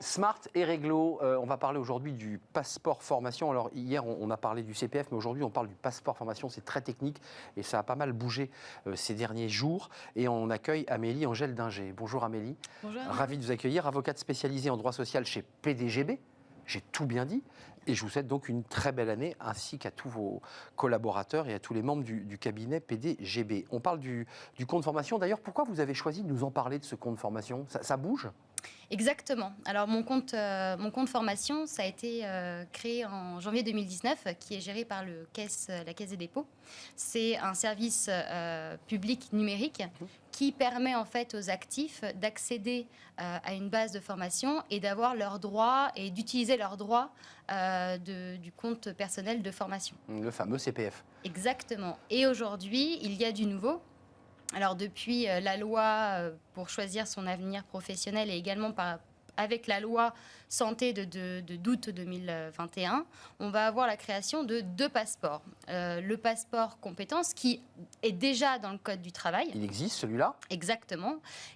Smart et réglo, on va parler aujourd'hui du passeport formation. Alors hier on a parlé du CPF, mais aujourd'hui on parle du passeport formation, c'est très technique et ça a pas mal bougé ces derniers jours. Et on accueille Amélie Angèle Dinger. Bonjour Amélie. Bonjour. Ravie de vous accueillir, avocate spécialisée en droit social chez PDGB. J'ai tout bien dit. Et je vous souhaite donc une très belle année, ainsi qu'à tous vos collaborateurs et à tous les membres du cabinet PDGB. On parle du compte formation. D'ailleurs, pourquoi vous avez choisi de nous en parler de ce compte formation ? Ça bouge ? Exactement. Alors mon compte formation, ça a été créé en janvier 2019, qui est géré par la Caisse des dépôts. C'est un service public numérique qui permet en fait aux actifs d'accéder à une base de formation et d'avoir leurs droits et d'utiliser leurs droits du compte personnel de formation. Le fameux CPF. Exactement. Et aujourd'hui, il y a du nouveau. Alors depuis la loi pour choisir son avenir professionnel et également avec la loi santé d'août 2021, on va avoir la création de 2 passeports. Le passeport compétences qui est déjà dans le Code du travail. Il existe celui-là ? Exactement.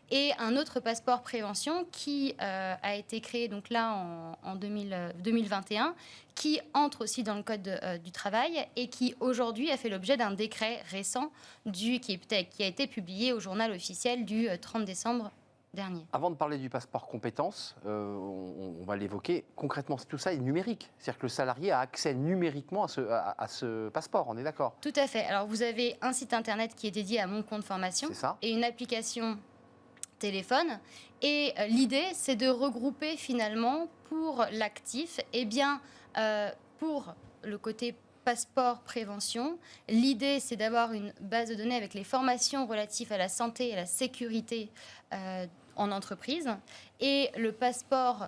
Et un autre passeport prévention qui a été créé donc là en 2021, qui entre aussi dans le Code du travail et qui aujourd'hui a fait l'objet d'un décret récent qui a été publié au journal officiel du 30 décembre dernier. Avant de parler du passeport compétences, on va l'évoquer. Concrètement, tout ça est numérique. C'est-à-dire que le salarié a accès numériquement à ce passeport, on est d'accord ? Tout à fait. Alors vous avez un site internet qui est dédié à mon compte formation et une application téléphone. Et l'idée, c'est de regrouper finalement pour l'actif, pour le côté passeport prévention, l'idée, c'est d'avoir une base de données avec les formations relatives à la santé et à la sécurité en entreprise. Et le passeport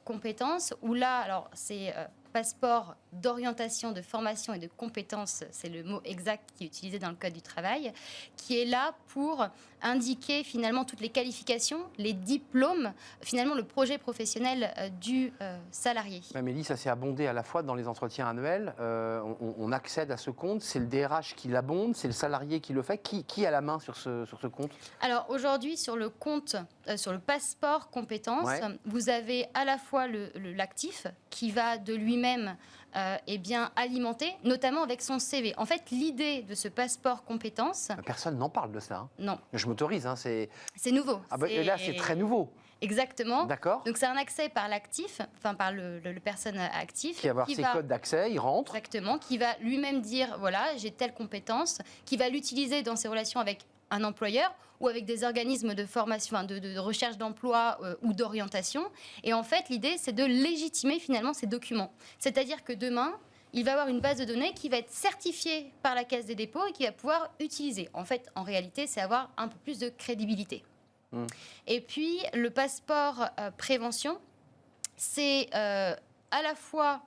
compétences, où là, alors c'est passeport d'orientation, de formation et de compétences, c'est le mot exact qui est utilisé dans le Code du travail, qui est là pour indiquer finalement toutes les qualifications, les diplômes, finalement le projet professionnel du salarié. Amélie, ça s'est abondé à la fois dans les entretiens annuels, on accède à ce compte, c'est le DRH qui l'abonde, c'est le salarié qui le fait. Qui a la main sur ce compte ? Alors aujourd'hui, sur le compte, sur le passeport compétences, vous avez à la fois l'actif qui va de lui-même alimenter, notamment avec son CV. En fait, l'idée de ce passeport compétences... Personne n'en parle de ça. Hein. Non. Je m'autorise. Hein, c'est nouveau. Et là, c'est très nouveau. Exactement. D'accord. Donc, c'est un accès par l'actif, enfin par le personne active. Qui va avoir ses codes d'accès, il rentre. Exactement. Qui va lui-même dire, voilà, j'ai telle compétence, qui va l'utiliser dans ses relations avec un employeur ou avec des organismes de formation, de recherche d'emploi ou d'orientation. Et en fait, l'idée, c'est de légitimer finalement ces documents. C'est-à-dire que demain, il va avoir une base de données qui va être certifiée par la Caisse des dépôts et qui va pouvoir utiliser. En fait, en réalité, c'est avoir un peu plus de crédibilité. Et puis, le passeport prévention, c'est à la fois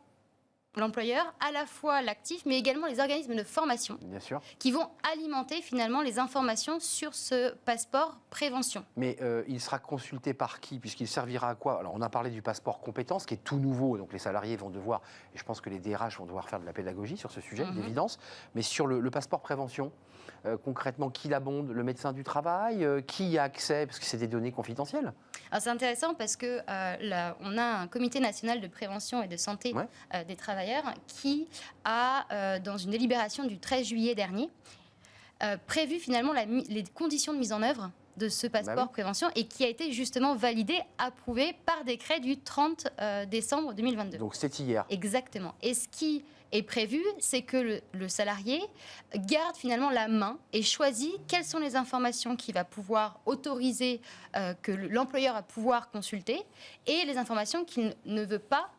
l'employeur, à la fois l'actif, mais également les organismes de formation. Bien sûr. Qui vont alimenter finalement les informations sur ce passeport prévention. Mais il sera consulté par qui ? Puisqu'il servira à quoi ? Alors, on a parlé du passeport compétences, qui est tout nouveau, donc les salariés vont devoir, et je pense que les DRH vont devoir faire de la pédagogie sur ce sujet, d'évidence. Mais sur le passeport prévention, concrètement, qui l'abonde ? Le médecin du travail ? Qui y a accès ? Parce que c'est des données confidentielles. Alors, c'est intéressant parce que on a un comité national de prévention et de santé des travailleurs qui a, dans une délibération du 13 juillet dernier, prévu finalement les conditions de mise en œuvre de ce passeport prévention et qui a été justement validé, approuvé par décret du 30 décembre 2022. Donc c'est hier. Exactement. Et ce qui est prévu, c'est que le salarié garde finalement la main et choisit quelles sont les informations qu'il va pouvoir autoriser, que l'employeur va pouvoir consulter, et les informations qu'il ne veut pas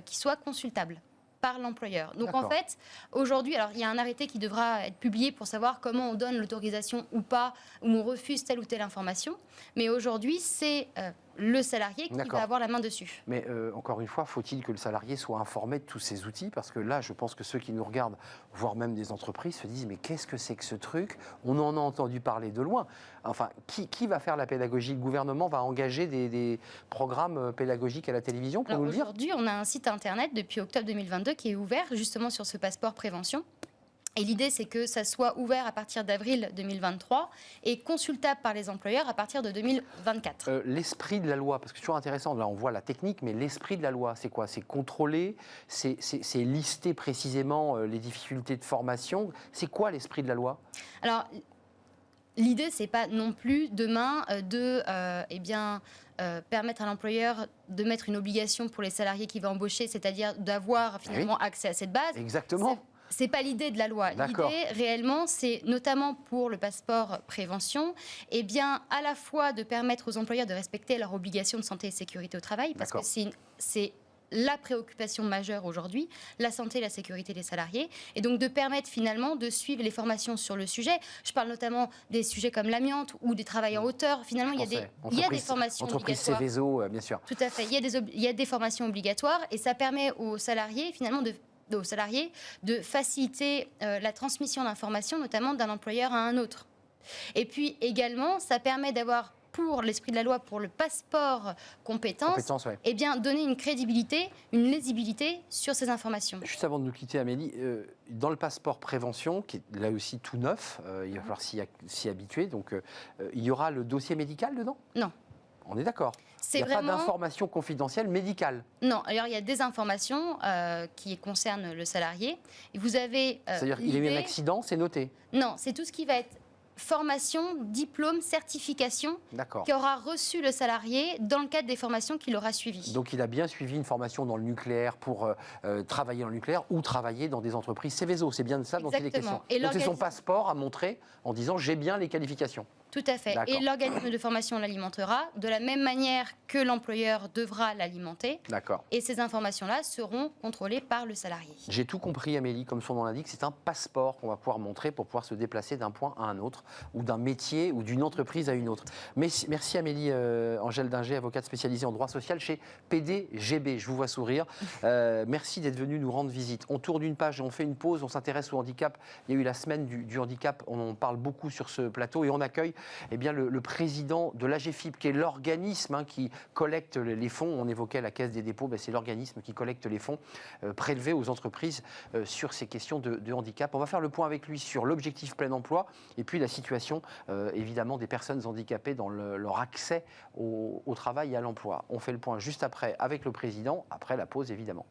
qui soient consultables par l'employeur. Donc en fait, aujourd'hui, alors il y a un arrêté qui devra être publié pour savoir comment on donne l'autorisation ou pas, ou on refuse telle ou telle information. Mais aujourd'hui, c'est le salarié qui va avoir la main dessus. Mais encore une fois, faut-il que le salarié soit informé de tous ces outils ? Parce que là, je pense que ceux qui nous regardent, voire même des entreprises, se disent « mais qu'est-ce que c'est que ce truc ? On en a entendu parler de loin. » Enfin, qui va faire la pédagogie ? Le gouvernement va engager des programmes pédagogiques à la télévision pour nous le dire ? Aujourd'hui, on a un site internet depuis octobre 2022 qui est ouvert justement sur ce passeport prévention. Et l'idée, c'est que ça soit ouvert à partir d'avril 2023 et consultable par les employeurs à partir de 2024. L'esprit de la loi, parce que c'est toujours intéressant, là on voit la technique, mais l'esprit de la loi, c'est quoi? C'est contrôler, c'est lister précisément les difficultés de formation. C'est quoi l'esprit de la loi? Alors, l'idée, c'est pas non plus demain permettre à l'employeur de mettre une obligation pour les salariés qui va embaucher, c'est-à-dire d'avoir finalement accès à cette base. Exactement. C'est pas l'idée de la loi. L'idée, réellement, c'est notamment pour le passeport prévention, à la fois de permettre aux employeurs de respecter leurs obligations de santé et sécurité au travail, parce que c'est la préoccupation majeure aujourd'hui, la santé et la sécurité des salariés, et donc de permettre finalement de suivre les formations sur le sujet. Je parle notamment des sujets comme l'amiante ou des travails en hauteur. Finalement, il y a des formations obligatoires. Céveso, bien sûr. Tout à fait. Il y a des formations obligatoires, et ça permet aux salariés finalement de faciliter la transmission d'informations, notamment d'un employeur à un autre. Et puis également, ça permet d'avoir, pour l'esprit de la loi, pour le passeport compétences, donner une crédibilité, une lisibilité sur ces informations. Juste avant de nous quitter, Amélie, dans le passeport prévention, qui est là aussi tout neuf, il va falloir s'y habituer, donc il y aura le dossier médical dedans? Non. On est d'accord. Il n'y a pas d'informations confidentielles médicales? Non, alors il y a des informations qui concernent le salarié. Et vous avez. C'est-à-dire qu'il a eu un accident, c'est noté? Non, c'est tout ce qui va être formation, diplôme, certification qu'aura reçu le salarié dans le cadre des formations qu'il aura suivies. Donc il a bien suivi une formation dans le nucléaire pour travailler dans le nucléaire ou travailler dans des entreprises Céveso. C'est bien de ça dont il est question. Donc c'est son passeport à montrer en disant j'ai bien les qualifications. Tout à fait. Et l'organisme de formation l'alimentera de la même manière que l'employeur devra l'alimenter. D'accord. Et ces informations-là seront contrôlées par le salarié. J'ai tout compris, Amélie, comme son nom l'indique, c'est un passeport qu'on va pouvoir montrer pour pouvoir se déplacer d'un point à un autre, ou d'un métier, ou d'une entreprise à une autre. Merci Amélie Angèle Dinger, avocate spécialisée en droit social chez PDGB. Je vous vois sourire. Merci d'être venu nous rendre visite. On tourne une page et on fait une pause, on s'intéresse au handicap. Il y a eu la semaine du handicap, on en parle beaucoup sur ce plateau et on accueille le président de l'AGEFIP, qui est l'organisme qui collecte les fonds. On évoquait la Caisse des dépôts, c'est l'organisme qui collecte les fonds prélevés aux entreprises sur ces questions de handicap. On va faire le point avec lui sur l'objectif plein emploi et puis la situation évidemment des personnes handicapées dans leur accès au travail et à l'emploi. On fait le point juste après avec le président, après la pause évidemment.